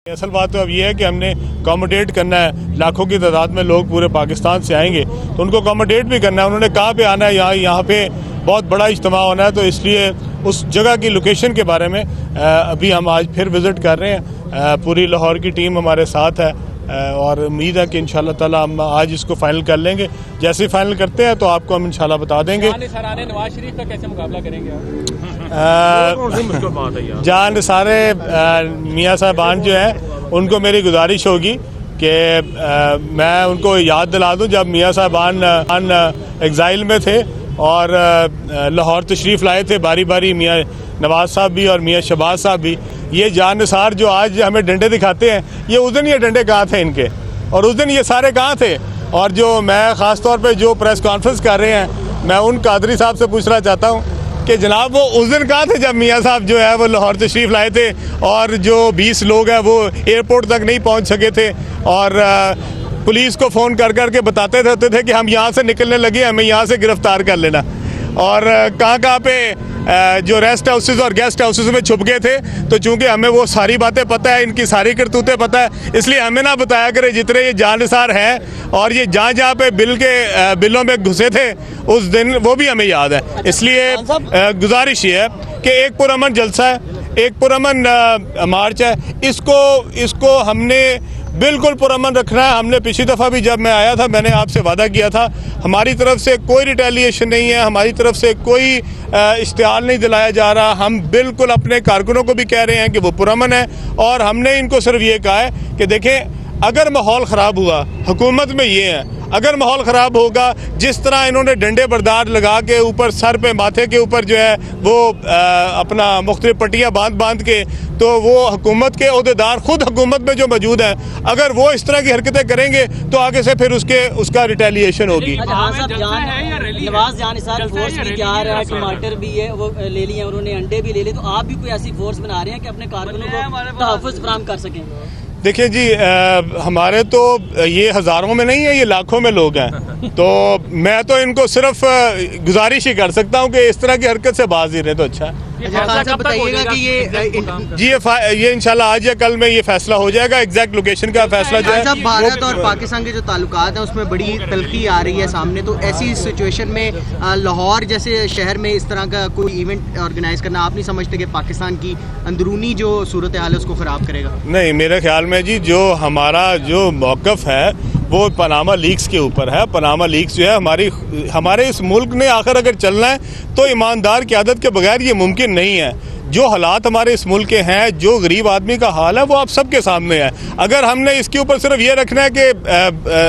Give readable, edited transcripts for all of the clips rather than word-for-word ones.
اصل بات تو اب یہ ہے کہ ہم نے اکاموڈیٹ کرنا ہے، لاکھوں کی تعداد میں لوگ پورے پاکستان سے آئیں گے تو ان کو اکاموڈیٹ بھی کرنا ہے. انہوں نے کہاں پہ آنا ہے، یہاں پہ بہت بڑا اجتماع ہونا ہے، تو اس لیے اس جگہ کی لوکیشن کے بارے میں ابھی ہم آج پھر وزٹ کر رہے ہیں. پوری لاہور کی ٹیم ہمارے ساتھ ہے اور امید ہے کہ انشاءاللہ تعالی ہم آج اس کو فائنل کر لیں گے. جیسے ہی فائنل کرتے ہیں تو آپ کو ہم انشاءاللہ بتا دیں گے. نواز شریف کا کیسے مقابلہ کریں گے جان سارے میاں صاحبان جو ہیں ان کو میری گزارش ہوگی کہ میں ان کو یاد دلا دوں جب میاں صاحبان ایگزائل میں تھے اور لاہور تشریف لائے تھے باری باری، میاں نواز صاحب بھی اور میاں شہباز صاحب بھی. یہ جان نثار جو آج ہمیں ڈنڈے دکھاتے ہیں، یہ اس دن یہ ڈنڈے کہاں تھے ان کے، اور اس دن یہ سارے کہاں تھے. اور جو میں خاص طور پہ جو پریس کانفرنس کر رہے ہیں، میں ان قادری صاحب سے پوچھنا چاہتا ہوں کہ جناب وہ اس دن کہاں تھے جب میاں صاحب جو ہے وہ لاہور تشریف لائے تھے اور جو 20 لوگ ہیں وہ ایئرپورٹ تک نہیں پہنچ سکے تھے اور پولیس کو فون کر کر کے بتاتے رہتے تھے کہ ہم یہاں سے نکلنے لگے، ہمیں یہاں سے گرفتار کر لینا. اور کہاں پہ جو ریسٹ ہاؤسز اور گیسٹ ہاؤسز میں چھپ گئے تھے. تو چونکہ ہمیں وہ ساری باتیں پتہ ہے، ان کی ساری کرتوتیں پتہ ہے، اس لیے ہمیں نہ بتایا کرے. جتنے یہ جان نثار ہیں اور یہ جہاں پہ بلوں میں گھسے تھے اس دن، وہ بھی ہمیں یاد ہے. اس لیے گزارش یہ ہے کہ ایک پرامن جلسہ ہے، ایک پرامن مارچ ہے، اس کو ہم نے بالکل پرامن رکھنا ہے. ہم نے پچھلی دفعہ بھی جب میں آیا تھا، میں نے آپ سے وعدہ کیا تھا، ہماری طرف سے کوئی ریٹیلیشن نہیں ہے، ہماری طرف سے کوئی اشتعال نہیں دلایا جا رہا. ہم بالکل اپنے کارکنوں کو بھی کہہ رہے ہیں کہ وہ پرامن ہے، اور ہم نے ان کو صرف یہ کہا ہے کہ دیکھیں اگر ماحول خراب ہوا، حکومت میں یہ ہے، اگر ماحول خراب ہوگا جس طرح انہوں نے ڈنڈے بردار لگا کے اوپر سر پہ ماتھے کے اوپر جو ہے وہ اپنا مختلف پٹیاں باندھ کے، تو وہ حکومت کے عہدیدار خود حکومت میں جو موجود ہیں اگر وہ اس طرح کی حرکتیں کریں گے تو آگے سے پھر اس کا ریٹیلیشن ہوگی. نواز جان نثار فورس بھی کیا رہا ہے، ٹماٹر بھی ہے وہ لے لیے، انہوں نے انڈے بھی لے لیے، تو آپ بھی کوئی ایسی فورس بنا رہے ہیں کہ اپنے کارکنوں کو تحفظ فراہم کر سکیں؟ دیکھیں جی، ہمارے تو یہ ہزاروں میں نہیں ہے، یہ لاکھوں میں لوگ ہیں. تو میں تو ان کو صرف گزارش ہی کر سکتا ہوں کہ اس طرح کی حرکت سے باز ہی رہے تو اچھا ہے. بتائیے گا کہ یہ انشاءاللہ آج یا کل میں یہ فیصلہ ہو جائے گا. ایگزیکٹ لوکیشن کا فیصلہ جو ہے، بھارت اور پاکستان کے جو تعلقات ہیں اس میں بڑی تلخی آ رہی ہے سامنے، تو ایسی سچویشن میں لاہور جیسے شہر میں اس طرح کا کوئی ایونٹ آرگنائز کرنا، آپ نہیں سمجھتے کہ پاکستان کی اندرونی جو صورتحال ہے اس کو خراب کرے گا؟ نہیں، میرے خیال میں جی جو ہمارا جو موقف ہے وہ پاناما لیکس کے اوپر ہے. پاناما لیکس جو ہے ہمارے اس ملک نے آخر اگر چلنا ہے تو ایماندار قیادت کے بغیر یہ ممکن نہیں ہے. جو حالات ہمارے اس ملک کے ہیں، جو غریب آدمی کا حال ہے، وہ آپ سب کے سامنے ہے. اگر ہم نے اس کے اوپر صرف یہ رکھنا ہے کہ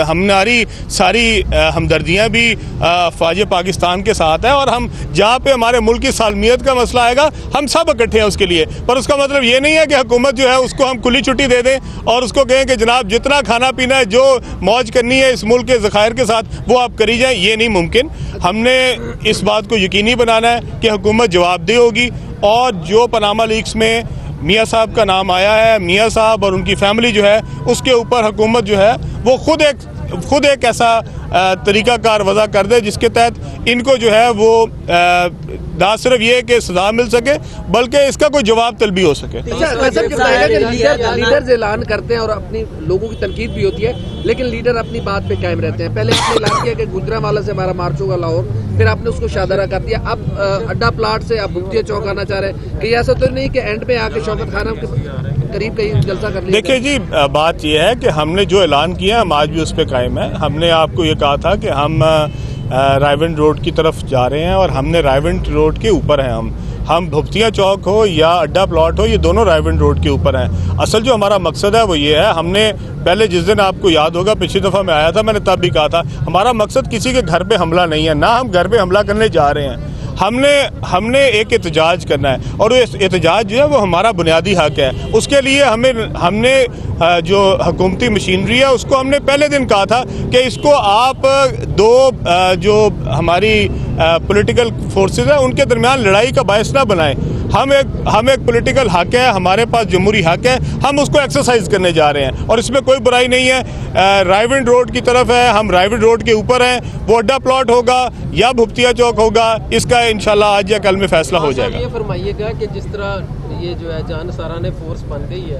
ہماری ساری ہمدردیاں بھی افواج پاکستان کے ساتھ ہیں اور ہم جہاں پہ ہمارے ملک کی سالمیت کا مسئلہ آئے گا ہم سب اکٹھے ہیں اس کے لیے. پر اس کا مطلب یہ نہیں ہے کہ حکومت جو ہے اس کو ہم کھلی چھٹی دے دیں اور اس کو کہیں کہ جناب جتنا کھانا پینا ہے، جو موج کرنی ہے اس ملک کے ذخائر کے ساتھ وہ آپ کری جائیں. یہ نہیں ممکن. ہم نے اس بات کو یقینی بنانا ہے کہ حکومت جواب دہ ہوگی. اور جو پاناما لیکس میں میاں صاحب کا نام آیا ہے، میاں صاحب اور ان کی فیملی جو ہے، اس کے اوپر حکومت جو ہے وہ خود ایک ایسا طریقہ کار وضع کر دے جس کے تحت ان کو جو ہے وہ نہ صرف یہ کہ سزا مل سکے بلکہ اس کا کوئی جواب طلبی ہو سکے. لیڈرز اعلان کرتے ہیں اور اپنی لوگوں کی تنقید بھی ہوتی ہے، لیکن لیڈر اپنی بات پہ قائم رہتے ہیں. پہلے آپ نے اعلان کیا کہ گجرانوالہ سے ہمارا مارچ ہوگا لاہور، پھر آپ نے اس کو شادرہ کر دیا. اب اڈا پلاٹ سے آپ بھٹیا چوک آنا چاہ رہے ہیں کہ ایسا تو نہیں کہ اینڈ پہ آ کے شوکت خانہ کے قریب کہیں جلسہ کر لیا؟ دیکھیں جی، بات یہ ہے کہ ہم نے جو اعلان کیا ہم آج بھی اس پہ قائم ہیں. ہم نے آپ کو یہ کہا تھا کہ ہم رائیونڈ روڈ کی طرف جا رہے ہیں اور ہم نے رائیونڈ روڈ کے اوپر ہیں. ہم بھپتیا چوک ہو یا اڈا پلاٹ ہو، یہ دونوں رائیونڈ روڈ کے اوپر ہیں. اصل جو ہمارا مقصد ہے وہ یہ ہے، ہم نے پہلے جس دن آپ کو یاد ہوگا پچھلی دفعہ میں آیا تھا، میں نے تب بھی کہا تھا ہمارا مقصد کسی کے گھر پہ حملہ نہیں ہے، نہ ہم گھر پہ حملہ کرنے جا رہے ہیں. ہم نے ایک احتجاج کرنا ہے اور وہ احتجاج جو ہے وہ ہمارا بنیادی حق ہے. اس کے لیے ہم نے جو حکومتی مشینری ہے اس کو ہم نے پہلے دن کہا تھا کہ اس کو آپ دو جو ہماری پولیٹیکل فورسز ہیں ان کے درمیان لڑائی کا باعث نہ بنائیں. ہم ایک پولیٹیکل حق ہے، ہمارے پاس جمہوری حق ہے، ہم اس کو ایکسرسائز کرنے جا رہے ہیں اور اس میں کوئی برائی نہیں ہے. رائیونڈ روڈ کی طرف ہے، ہم رائیونڈ روڈ کے اوپر ہیں. وہ اڈا پلاٹ ہوگا یا بھپتیا چوک ہوگا، اس کا انشاءاللہ آج یا کل میں فیصلہ ہو جائے گا. یہ فرمائیے گا کہ جس طرح یہ جو ہے جان نثارانہ فورس بن گئی ہے،